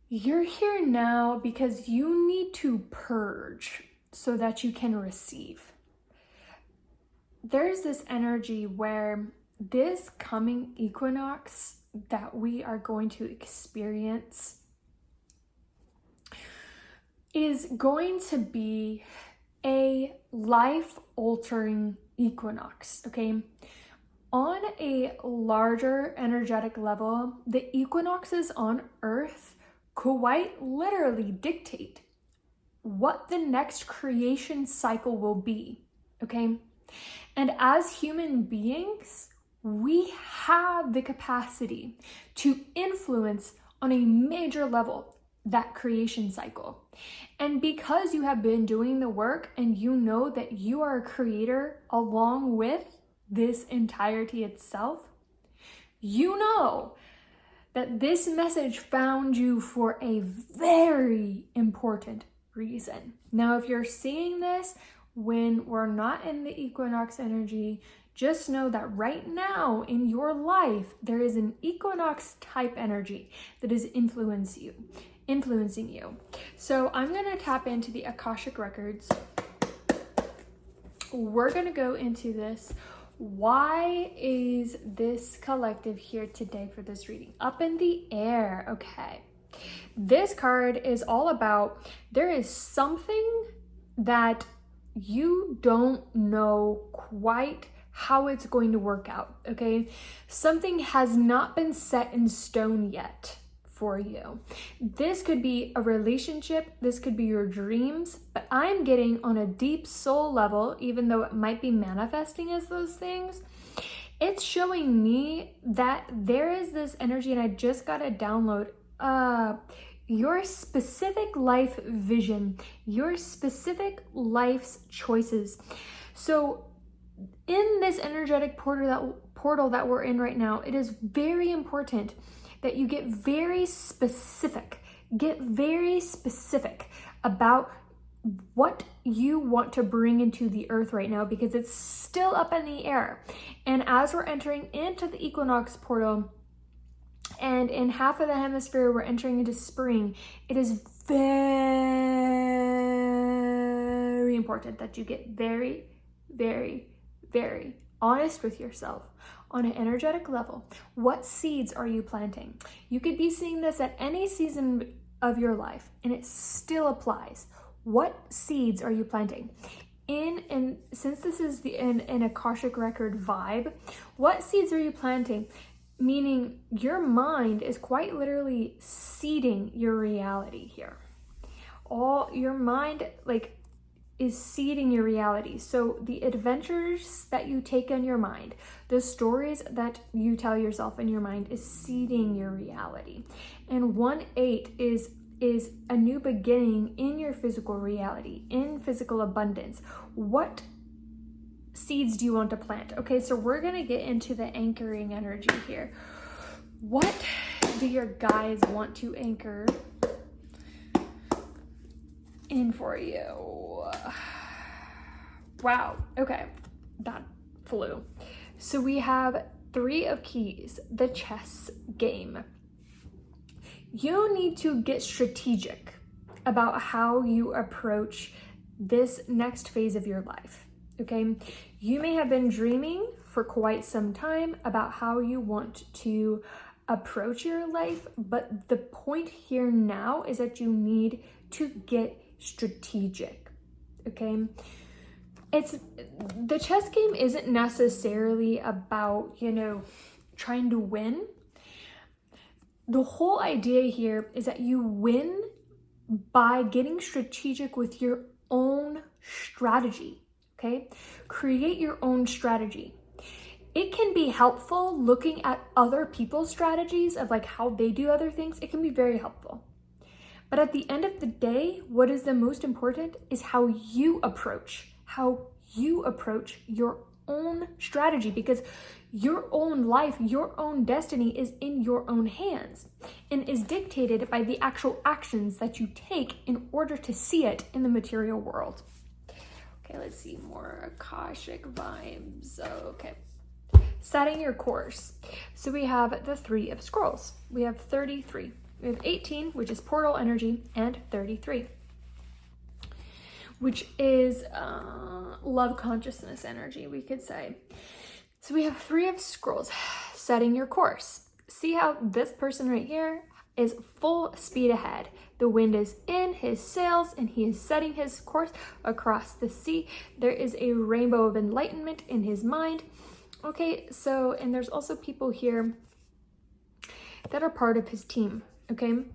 You're here now because you need to purge so that you can receive. There's this energy where this coming equinox that we are going to experience is going to be a life-altering equinox, okay? On a larger energetic level, the equinoxes on Earth quite literally dictate what the next creation cycle will be, okay? And as human beings, we have the capacity to influence on a major level that creation cycle. And because you have been doing the work and you know that you are a creator along with this entirety itself, you know that this message found you for a very important reason. Now, if you're seeing this when we're not in the equinox energy, just know that right now in your life, there is an equinox type energy that is influencing you. So I'm gonna tap into the Akashic records. We're gonna go into this. Why is this collective here today for this reading? Up in the air, okay. This card is all about, there is something that you don't know quite how it's going to work out, okay? Something has not been set in stone yet for you. This could be a relationship, this could be your dreams, but I'm getting on a deep soul level, even though it might be manifesting as those things, it's showing me that there is this energy, and I just got a download, your specific life vision, your specific life's choices. So in this energetic portal that we're in right now, it is very important that you get very specific about what you want to bring into the earth right now, because it's still up in the air. And as we're entering into the equinox portal, and in half of the hemisphere, we're entering into spring, it is very important that you get very, very, very honest with yourself on an energetic level. What seeds are you planting? You could be seeing this at any season of your life, and it still applies. What seeds are you planting? And since this is an Akashic record vibe, what seeds are you planting? Meaning your mind is quite literally seeding your reality here. All your mind is seeding your reality. So the adventures that you take in your mind, the stories that you tell yourself in your mind is seeding your reality. And 1/8 is a new beginning in your physical reality, in physical abundance. What seeds do you want to plant? Okay, so we're gonna get into the anchoring energy here. What do your guides want to anchor in for you? Wow, okay, that flew. So we have 3 of keys, the chess game. You need to get strategic about how you approach this next phase of your life, okay? You may have been dreaming for quite some time about how you want to approach your life, but the point here now is that you need to get strategic, okay? The chess game isn't necessarily about, trying to win. The whole idea here is that you win by getting strategic with your own strategy, okay? Create your own strategy. It can be helpful looking at other people's strategies of how they do other things. It can be very helpful. But at the end of the day, what is the most important is how you approach your own strategy, because your own life, your own destiny is in your own hands and is dictated by the actual actions that you take in order to see it in the material world. Okay, let's see more Akashic vibes. Okay. Setting your course. So we have the 3 of Scrolls. We have 33. We have 18, which is portal energy, and 33, which is love consciousness energy, we could say. So we have 3 of Scrolls, setting your course. See how this person right here is full speed ahead. The wind is in his sails and he is setting his course across the sea. There is a rainbow of enlightenment in his mind. Okay, so, and there's also people here that are part of his team, okay?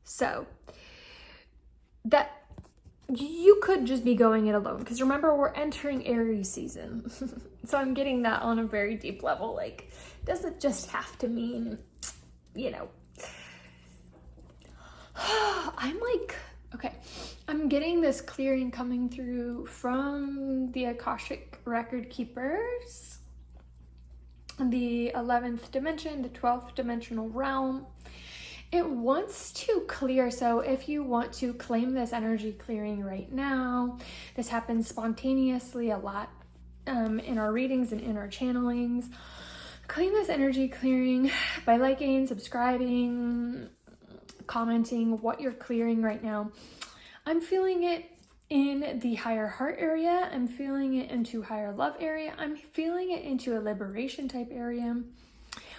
So, that you could just be going it alone, because remember, we're entering Aries season. So I'm getting that on a very deep level. Like, doesn't just have to mean, you know, I'm like, okay, I'm getting this clearing coming through from the Akashic record keepers, the 11th dimension, the 12th dimensional realm. It wants to clear. So if you want to claim this energy clearing right now, this happens spontaneously a lot in our readings and in our channelings. Claim this energy clearing by liking, subscribing, commenting what you're clearing right now. I'm feeling it in the higher heart area. I'm feeling it into higher love area. I'm feeling it into a liberation type area.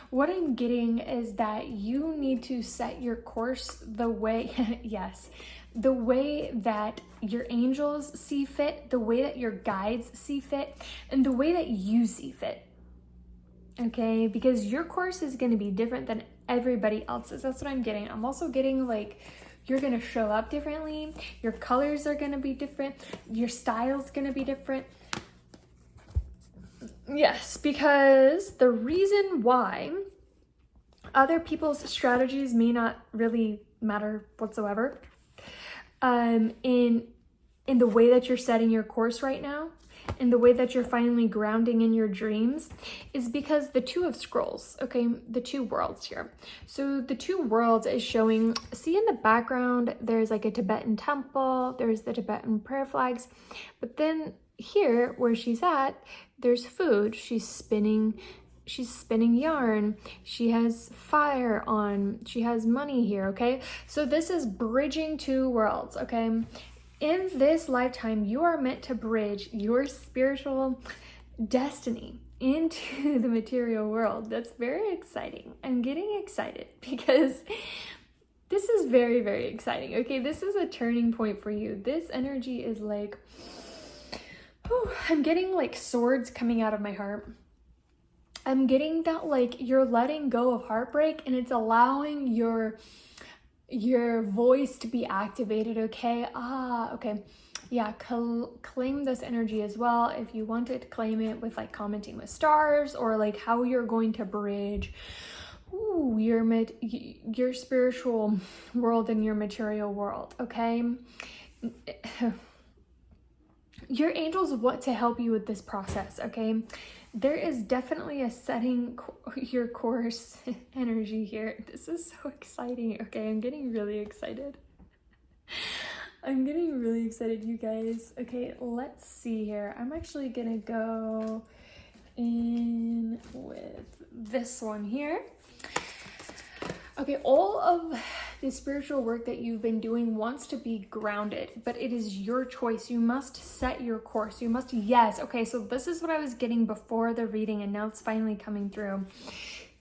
What I'm getting is that you need to set your course the way, yes, the way that your angels see fit, the way that your guides see fit, and the way that you see fit. Okay, because your course is going to be different than everybody else's. That's what I'm getting. I'm also getting like, you're going to show up differently. Your colors are going to be different. Your style's going to be different. Yes, because the reason why other people's strategies may not really matter whatsoever in the way that you're setting your course right now, in the way that you're finally grounding in your dreams, is because the 2 of Scrolls, okay, the 2 worlds here. So the 2 worlds is showing, see in the background, there's like a Tibetan temple, there's the Tibetan prayer flags, but then here where she's at, there's food. She's spinning yarn. She has fire on. She has money here, okay? So this is bridging 2 worlds, okay? In this lifetime, you are meant to bridge your spiritual destiny into the material world. That's very exciting. I'm getting excited because this is very, very exciting, okay? This is a turning point for you. This energy is like, I'm getting like swords coming out of my heart. I'm getting that like you're letting go of heartbreak and it's allowing your voice to be activated, okay? Okay. Yeah, claim this energy as well. If you want it, claim it with like commenting with stars, or like how you're going to bridge your spiritual world and your material world, okay? Your angels want to help you with this process, okay? There is definitely a setting your course energy here. This is so exciting. Okay, I'm getting really excited. I'm getting really excited, you guys. Okay, let's see here. I'm actually gonna go in with this one here. Okay, all of the spiritual work that you've been doing wants to be grounded, but it is your choice. You must set your course. You must, yes. Okay, so this is what I was getting before the reading, and now it's finally coming through,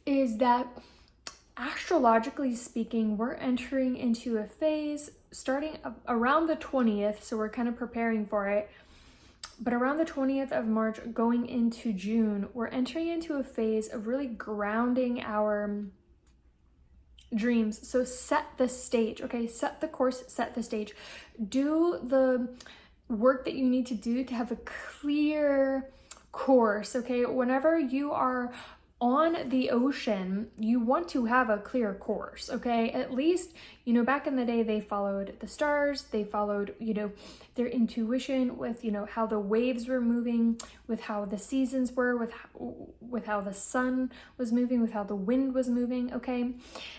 is that astrologically speaking, we're entering into a phase starting around the 20th, so we're kind of preparing for it. But around the 20th of March, going into June, we're entering into a phase of really grounding our dreams. So set the stage, okay? Set the course, set the stage. Do the work that you need to do to have a clear course, okay? Whenever you are on the ocean, you want to have a clear course, okay? At least, you know, back in the day, they followed the stars, they followed, you know, their intuition with, you know, how the waves were moving, with how the seasons were, with how the sun was moving, with how the wind was moving, okay?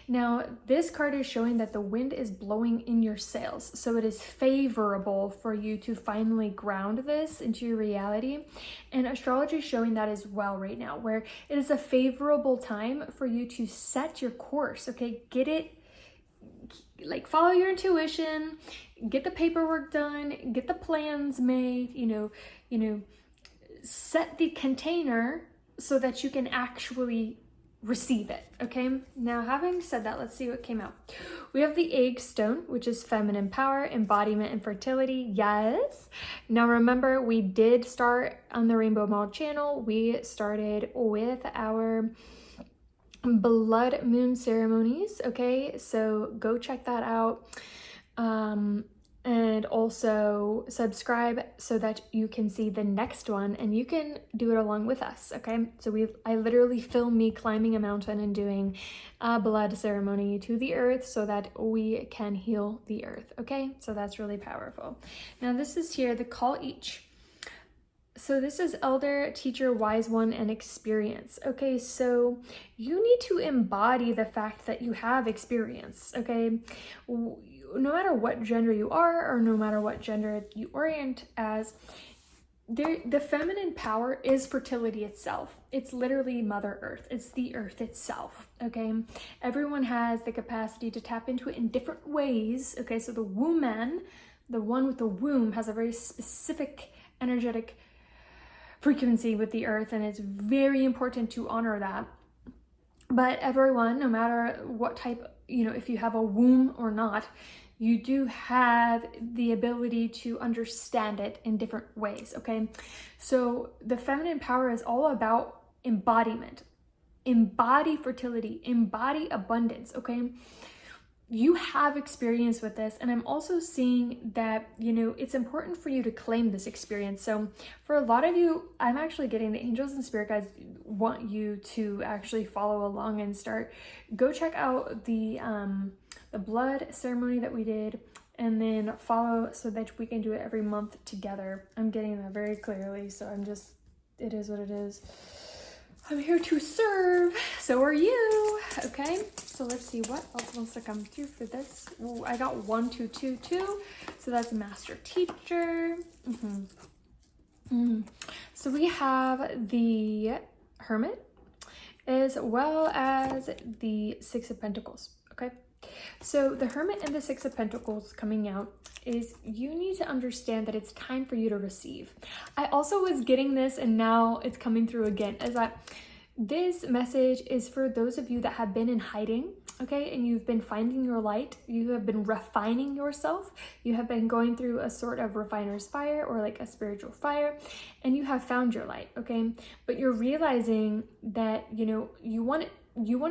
Now, this card is showing that the wind is blowing in your sails, so it is favorable for you to finally ground this into your reality. And astrology is showing that as well right now, where it is a favorable time for you to set your course, okay? Get it like follow your intuition, get the paperwork done, get the plans made, you know, set the container so that you can actually receive it. Okay, now having said that, let's see what came out. We have the egg stone, which is feminine power, embodiment, and fertility. Yes. Now remember, we did start on the Rainbow Mall channel. We started with our blood moon ceremonies. Okay, so go check that out. And also subscribe so that you can see the next one and you can do it along with us. Okay, so I literally film me climbing a mountain and doing a blood ceremony to the earth so that we can heal the earth. Okay, so that's really powerful. Now this is here, the call each. So this is elder, teacher, wise one, and experience. Okay, so you need to embody the fact that you have experience. Okay, no matter what gender you are, or no matter what gender you orient as, the feminine power is fertility itself. It's literally Mother Earth. It's the earth itself. Okay, everyone has the capacity to tap into it in different ways. Okay, so the woman, the one with the womb, has a very specific energetic frequency with the earth, and it's very important to honor that. But everyone, no matter what type, if you have a womb or not, you do have the ability to understand it in different ways. Okay, so the feminine power is all about embodiment. Embody fertility, embody abundance. Okay, you have experience with this, and I'm also seeing that it's important for you to claim this experience. So for a lot of you, I'm actually getting the angels and spirit guides want you to actually follow along and go check out the blood ceremony that we did, and then follow so that we can do it every month together. I'm getting that very clearly, so it is what it is. I'm here to serve, so are you. Okay, so let's see what else wants to come through for this. Ooh, I got 1, 2, 2, 2, so that's master teacher. So we have the Hermit as well as the Six of Pentacles. Okay, so the Hermit and the Six of Pentacles coming out is you need to understand that it's time for you to receive. I also was getting this, and now it's coming through again, is that this message is for those of you that have been in hiding, okay, and you've been finding your light, you have been refining yourself, you have been going through a sort of refiner's fire or like a spiritual fire, and you have found your light, okay, but you're realizing that you want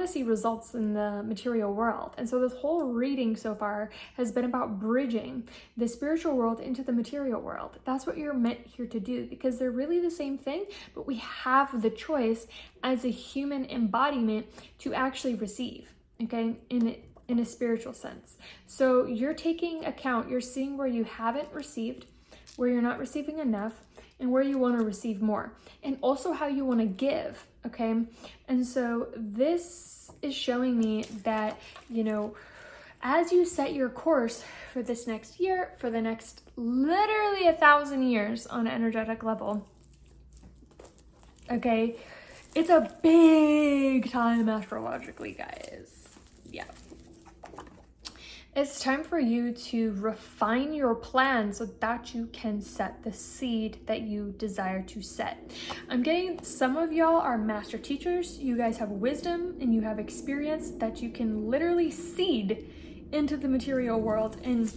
to see results in the material world. And so this whole reading so far has been about bridging the spiritual world into the material world. That's what you're meant here to do, because they're really the same thing, but we have the choice as a human embodiment to actually receive, okay, in a spiritual sense. So you're taking account, you're seeing where you haven't received, where you're not receiving enough, and where you want to receive more, and also how you want to give. Okay, and so this is showing me that as you set your course for this next year, for the next literally 1,000 years on an energetic level, okay, it's a big time astrologically, guys. Yeah, it's time for you to refine your plan so that you can set the seed that you desire to set. I'm getting some of y'all are master teachers. You guys have wisdom and you have experience that you can literally seed into the material world, and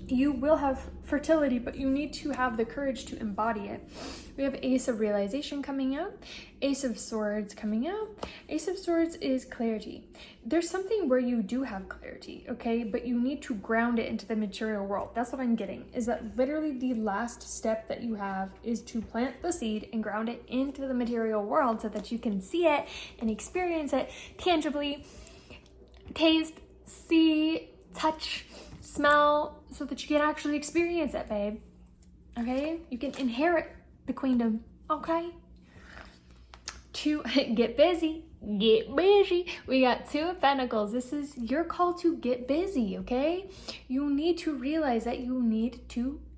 you will have fertility, but you need to have the courage to embody it. We have Ace of Realization coming out, Ace of Swords coming out. Ace of Swords is clarity. There's something where you do have clarity, okay, but you need to ground it into the material world. That's what I'm getting, is that literally the last step that you have is to plant the seed and ground it into the material world so that you can see it and experience it tangibly, taste, see, touch, smell, so that you can actually experience it, babe. Okay, you can inherit the queendom. Okay, to get busy. We got Two of Pentacles. This is your call to get busy. Okay, you need to realize that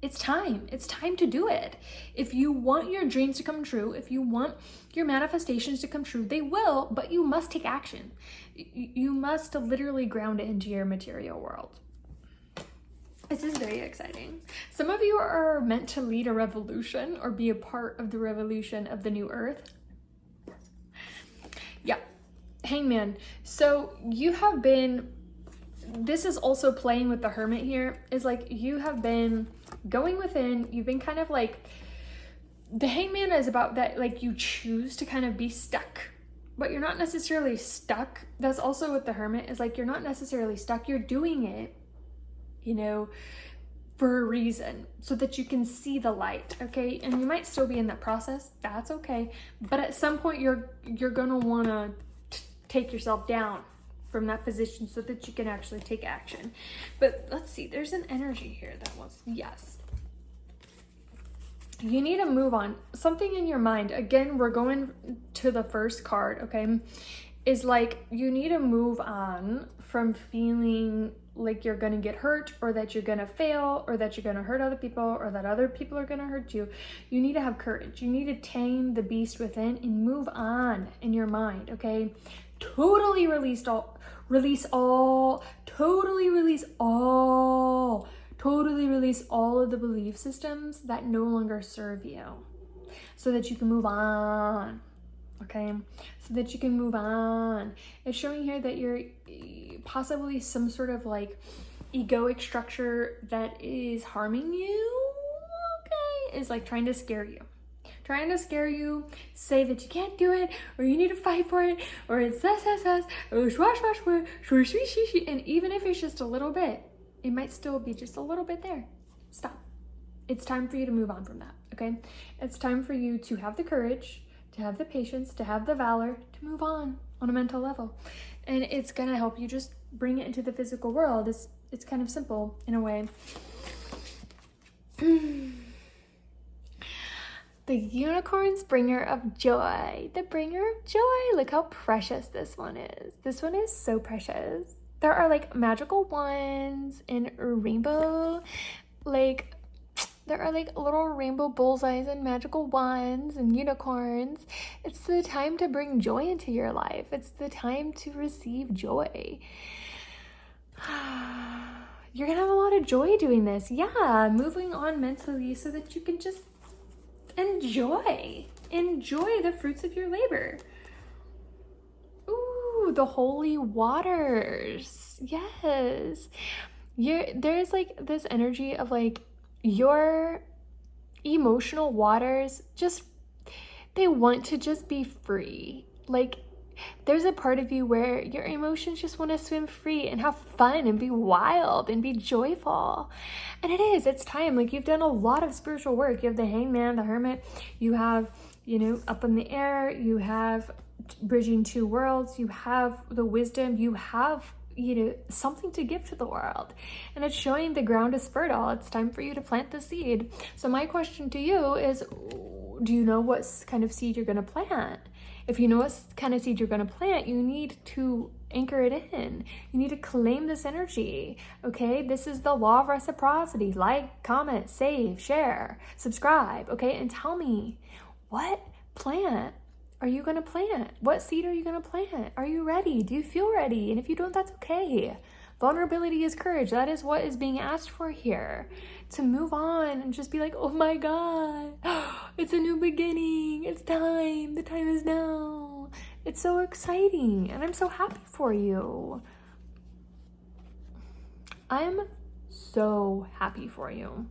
it's time to do it. If you want your dreams to come true, if you want your manifestations to come true, they will, but you must take action. You must literally ground it into your material world. This is very exciting. Some of you are meant to lead a revolution or be a part of the revolution of the new earth. Yeah, Hangman. So you have been, this is also playing with the Hermit here, is like you have been going within, you've been kind of like, the Hangman is about that, like you choose to kind of be stuck, but you're not necessarily stuck. That's also with the Hermit, is like you're not necessarily stuck, you're doing it, you know, for a reason, so that you can see the light, okay? And you might still be in that process, that's okay. But at some point you're gonna wanna take yourself down from that position so that you can actually take action. But let's see, there's an energy here that wants, yes. You need to move on. Something in your mind, again, we're going to the first card, okay? Is like, you need to move on from feeling like you're gonna get hurt, or that you're gonna fail, or that you're gonna hurt other people, or that other people are gonna hurt you. You need to have courage. You need to tame the beast within and move on in your mind, okay? Totally release all, totally release all of the belief systems that no longer serve you, so that you can move on. Okay, so that you can move on. It's showing here that you're possibly some sort of like egoic structure that is harming you, okay, is like trying to scare you. Say that you can't do it, or you need to fight for it, or it's this, or and even if it's just a little bit, it might still be just a little bit there. Stop. It's time for you to move on from that, okay? It's time for you to have the courage, to have the patience, to have the valor, to move on a mental level. And it's gonna help you just bring it into the physical world. It's kind of simple in a way. The unicorn's bringer of joy. The bringer of joy. Look how precious this one is. This one is so precious. There are like magical wands in rainbow, like there are like little rainbow bullseyes and magical wands and unicorns. It's the time to bring joy into your life. It's the time to receive joy. You're gonna have a lot of joy doing this. Yeah, moving on mentally so that you can just enjoy the fruits of your labor. Ooh, the holy waters. Yes. There's like this energy of like your emotional waters, just they want to just be free. Like there's a part of you where your emotions just want to swim free and have fun and be wild and be joyful. And it's time. Like you've done a lot of spiritual work. You have the Hangman, the Hermit, you have, you know, up in the air, you have bridging two worlds, you have the wisdom, you have, you know, something to give to the world, and it's showing the ground is fertile. It's time for you to plant the seed. So my question to you is, do you know what kind of seed you're going to plant? If you know what kind of seed you're going to plant, you need to anchor it in. You need to claim this energy, okay? This is the law of reciprocity. Like, comment, save, share, subscribe, okay? And tell me, what plant are you going to plant? What seed are you going to plant? Are you ready? Do you feel ready? And if you don't, that's okay. Vulnerability is courage. That is what is being asked for here. To move on and just be like, oh my God, it's a new beginning. It's time. The time is now. It's so exciting. And I'm so happy for you. I'm so happy for you.